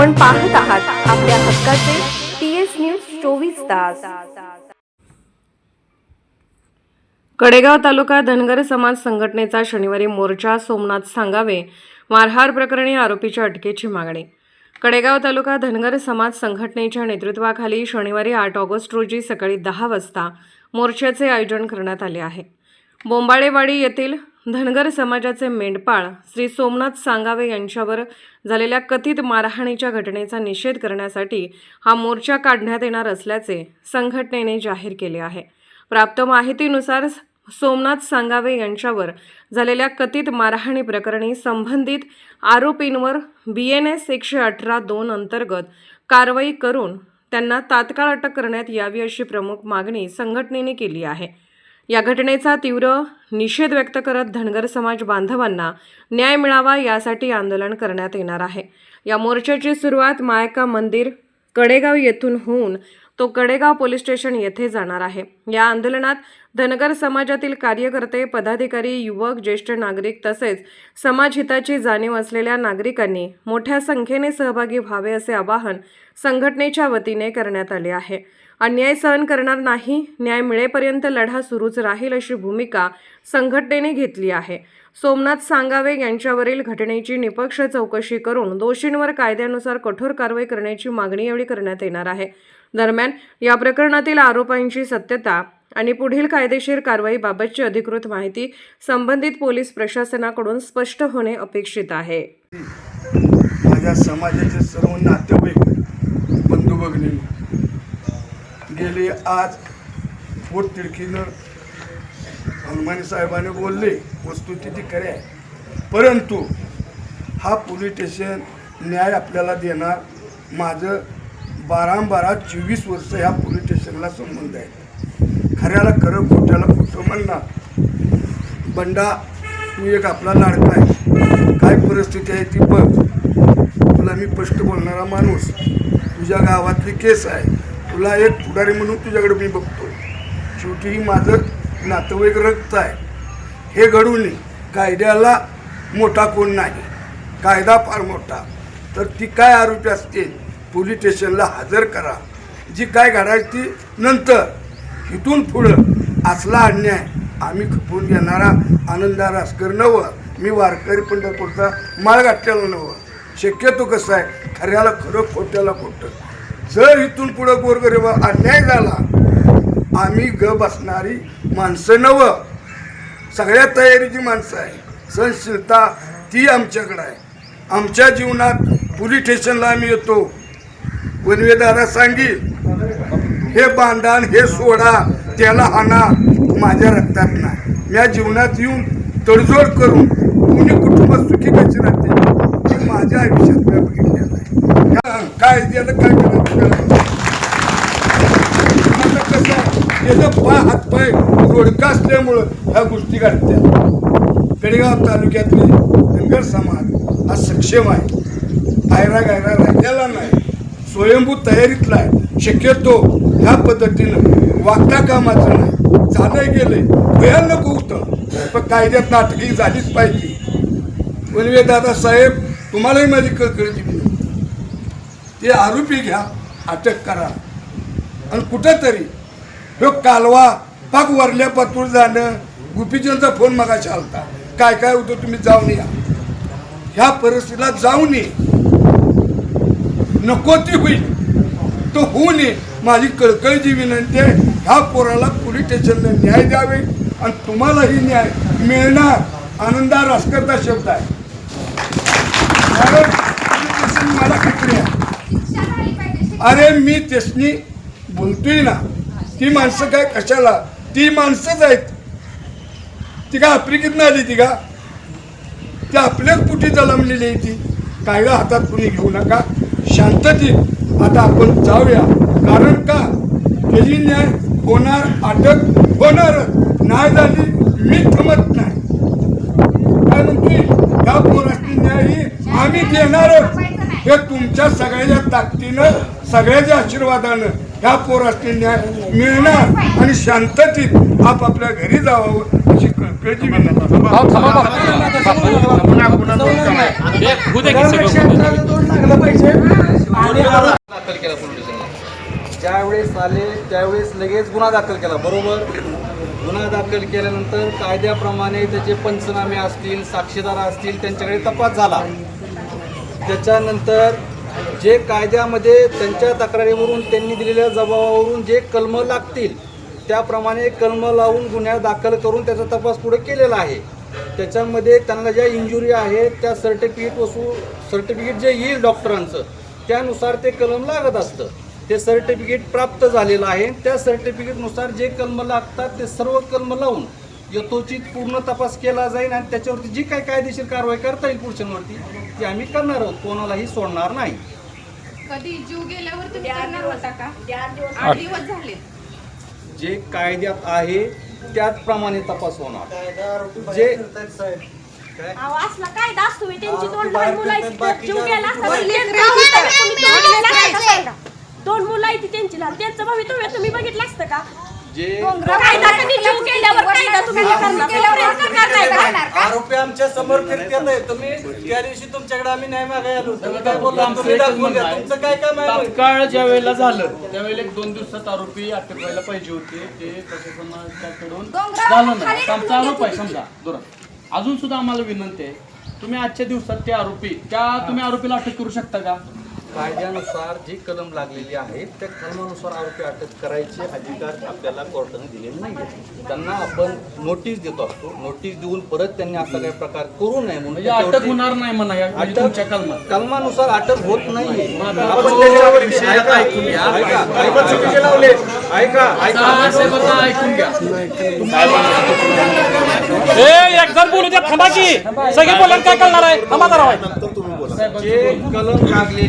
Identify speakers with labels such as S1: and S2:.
S1: आपण पाहत आहात आपल्या हक्काचे TS न्यूज 24 तास। कडेगाव तालुका धनगर समाज संघटनेचा शनिवारी मोर्चा। सोमनाथ सांगावे मारहाण प्रकरणी आरोपीच्या अटकेची मागणी। कडेगाव तालुका धनगर समाज संघटनेच्या नेतृत्वाखाली शनिवारी 8 ऑगस्ट रोजी सकाळी 10 वाजता मोर्चाचे आयोजन करण्यात आले आहे। बोंबाळेवाडी येथील धनगर समाजाचे मेंढपाळ श्री सोमनाथ सांगावे यांच्यावर झालेल्या कथित मारहाणीच्या घटनेचा निषेध करण्यासाठी हा मोर्चा काढण्यात येणार असल्याचे संघटनेने जाहीर केले आहे। प्राप्त माहितीनुसार सोमनाथ सांगावे यांच्यावर झालेल्या कथित मारहाणी प्रकरणी संबंधित आरोपींवर BNS 118(2) अंतर्गत कारवाई करून त्यांना तात्काळ अटक करण्यात यावी अशी प्रमुख मागणी संघटनेने केली आहे। या घटनेचा तीव्र निषेध व्यक्त करत धनगर समाज बांधवांना न्याय मिळावा यासाठी आंदोलन करण्यात येणार आहे। या मोर्चाची सुरुवात मायका मंदिर कडेगाव येथून होऊन तो कडेगाव पोलीस स्टेशन येथे जाणार आहे। या आंदोलनात धनगर समाजातील कार्यकर्ते, पदाधिकारी, युवक, ज्येष्ठ नागरिक तसेच समाजहिताची जाणीव असलेल्या नागरिकांनी मोठ्या संख्येने सहभागी व्हावे असे आवाहन संघटनेच्या वतीने करण्यात आले आहे। अन्याय सहन करणार नाही, न्याय मिळेपर्यंत लढा सुरूच राहील अशी भूमिका संघटनेने घेतली आहे। सोमनाथ सांगावे यांच्यावरील घटनेची निष्पक्ष चौकशी करून दोषींवर कायद्यानुसार कठोर कारवाई करण्याची मागणी यावेळी करण्यात येणार आहे। दरम्यान या प्रकरणातील आरोपांची सत्यता आणि पुढील कायदेशीर कारवाईबाबतची अधिकृत माहिती संबंधित पोलीस प्रशासनाकडून स्पष्ट होणे अपेक्षित आहे।
S2: माझ्या समाजाचे सर्व नातेवाईक, बंधू भगिनी गेले आज पोटतिडकीनं हनुमानी साहेबांनी बोलले, वस्तुस्थिती खरी आहे, परंतु हा पोलीस स्टेशन न्याय आपल्याला देणार। माझं 12-24 वर्ष ह्या पोलीस स्टेशनला संबंध आहे। खऱ्याला खरं, खोट्याला खोटं म्हणणार। बंडा, तू एक आपला लाडका आहे, काय परिस्थिती आहे ती बघ। तुला मी स्पष्ट बोलणारा माणूस, तुझ्या गावातली केस आहे, तुला एक पुढारी म्हणून तुझ्याकडे मी बघतो। शेवटी ही माझं नातेवाईक रक्त आहे। हे घडून कायद्याला मोठा कोण नाही, कायदा फार मोठा। तर ती काय आरोपी असतील पोलीस स्टेशनला हजर करा। जी काय घडायची नंतर इथून पुढं असला अन्याय आम्ही खपवून घेणारा आनंदार असकर नवं, मी वारकरी पंढरपूरचा माळ घातलेला नवं। शक्यतो कसं आहे, खऱ्याला खरं, खोट्याला खोटं। जर इथून पुढं गोरगरीब अन्याय झाला, आम्ही बसणारी माणसं नवं, सगळ्या तयारीची माणसं आहे। सहनशीलता ती आमच्याकडे आहे। आमच्या जीवनात पोलीस स्टेशनला आम्ही येतो, वनवेदारा सांगील हे बांधण, हे सोडा, त्याला हाना, माझ्या रक्तात नाही। मी जीवनात येऊन तडजोड करून पुणे कुटुंब सुखी कशी राहते हे माझ्या आयुष्यात मी बघितलेलं आहे। काय त्याला काय करायचं, कसं त्याचं हातपाय रोडका असल्यामुळं ह्या गोष्टी घडतात। कडेगाव तालुक्यातले धनगर समाज हा सक्षम आहे, आयरा गायरा राहिलेला नाही, स्वयंभू तयारीतला आहे। शक्यतो ह्या पद्धतीनं वागता कामाचं नाही। झालंय गेलंय, भयानक होतं, पण कायद्यात नाटकी झालीच पाहिजे। वनवेदादा साहेब, तुम्हालाही माझी कळकळीची विनंती, ते आरोपी घ्या, अटक करा। आणि कुठंतरी ह्यो कालवा पाक वरल्या पातूर जाणं, गुपीचंदचा फोन मगाशी आलता, काय काय होतं तुम्ही जाऊन या। ह्या परिस्थितीला जाऊन ये, नको ती होईल तो होऊ नये। माझी कळकळीची विनंती आहे, ह्या पोराला पोलीस स्टेशनला न्याय द्यावे आणि तुम्हालाही न्याय मिळणार। आनंदार असकरचा शब्द आहे, कारण मला खात्री आहे। अरे मी त्यासनी बोलतोय ना, ती माणसं काय कशाला, ती माणसंच आहेत। ती का आफ्रिकेतनं आली, ती का ती आपल्याच पोटी जन्मलेली आहे। ती कायदा हातात कुणी घेऊ नका, शांततेत आता आपण जाऊया। कारण का त्याची न्याय होणार, अटक होणारच। नाही झाली मी थांबत नाही, कारण की ह्या पोराची न्याय आम्ही देणारच। हे तुमच्या सगळ्याच्या ताकदीनं, सगळ्याच्या आशीर्वादानं ह्या पोरासने न्याय मिळणार आणि शांततेत आपापल्या घरी जावं अशी कळकळीची विनंती.
S3: दाखल केला पोलीस स्टेशनला. ज्यावेळेस आले त्यावेळेस लगेच गुन्हा दाखल केला. बरोबर, गुन्हा दाखल केल्यानंतर कायद्याप्रमाणे त्याचे पंचनामे असतील, साक्षीदार असतील, त्यांच्याकडे तपास झाला. त्याच्यानंतर जे कायद्यामध्ये त्यांच्या तक्रारीवरून त्यांनी दिलेल्या जबाबावरून जे कलम लागतील त्याप्रमाणे कलम लावून गुन्हा दाखल करून त्याचा तपास पुढे केलेला आहे. त्याच्यामध्ये त्यांना ज्या इंजुरी आहे त्या सर्टिफिकेट जे येईल डॉक्टरांचं त्यानुसार ते कलम लागत असतं. ते सर्टिफिकेट प्राप्त झालेलं आहे. त्या सर्टिफिकेटनुसार जे कलम लागतात ते सर्व कलम लावून यथोचित पूर्ण तपास केला जाईल आणि त्याच्यावरती जी काही कायदेशीर कारवाई करता येईल पुरुषांवरती ती आम्ही करणार आहोत. कोणालाही सोडणार नाही.
S4: कधी जीव गेल्यावर तुम्ही करणार होता का? 8 दिवस झाले.
S3: जे कायद्यात आहे त्याचप्रमाणे तपास होणार. जे
S5: अहो, असला कायदा असतो मी त्यांची 2 लहान मुलं आहेत तर जीव गेला असता तर त्यांचं भवितव्य तुम्ही बघितलं असतं का? 2 मुलं आहेत त्यांची लहान त्यांचं भवितव्य तुम्ही बघितलं असतं का?
S3: जे
S5: कायदा कधी जीव गेल्यावर कायदा तुम्ही हे करणार नाही का?
S6: आरोपी आमच्या समोर फिरतात आहे. तुम्ही त्या दिवशी तुमच्याकडे आम्ही न्याय मागायला आलो. तुम्ही काय बोलला? तुम्ही दाखवून द्या. तुमचं काय काम आहे?
S7: तात्काळ ज्या वेळेला झालं त्यावेळेला 1-2 दिवसात आरोपी अटक व्हायला पाहिजे होते. ते प्रशासनाकडून झालं नाही. आमचा आरोप आहे समजा दुरा. अजून सुद्धा आम्हाला विनंती आहे, तुम्ही आजच्या दिवसात ते आरोपी तुम्ही आरोपीला अटक करू शकता का?
S3: कायद्यानुसार जी कलम लागलेली आहे त्या कलमानुसार आरोपी अटक करायचे अधिकार आपल्याला कोर्टाने दिलेले नाही. त्यांना आपण नोटीस देतो असतो. नोटीस देऊन परत त्यांनी असा काही प्रकार करू नये म्हणून
S7: म्हणजे अटक होणार नाही म्हणा या
S3: अटक
S7: तुमच्या कलमात.
S3: कलमानुसार अटक होत नाहीये.
S7: आपण
S3: त्याच्यावरती
S7: ऐका, ऐकून घ्या. साहेब, आता ऐकून घ्या.
S8: एक जण बोलू द्या, थांबा की सगळे बोलायला काय करणार आहे? थांबा जरा.
S3: जे कलम लागले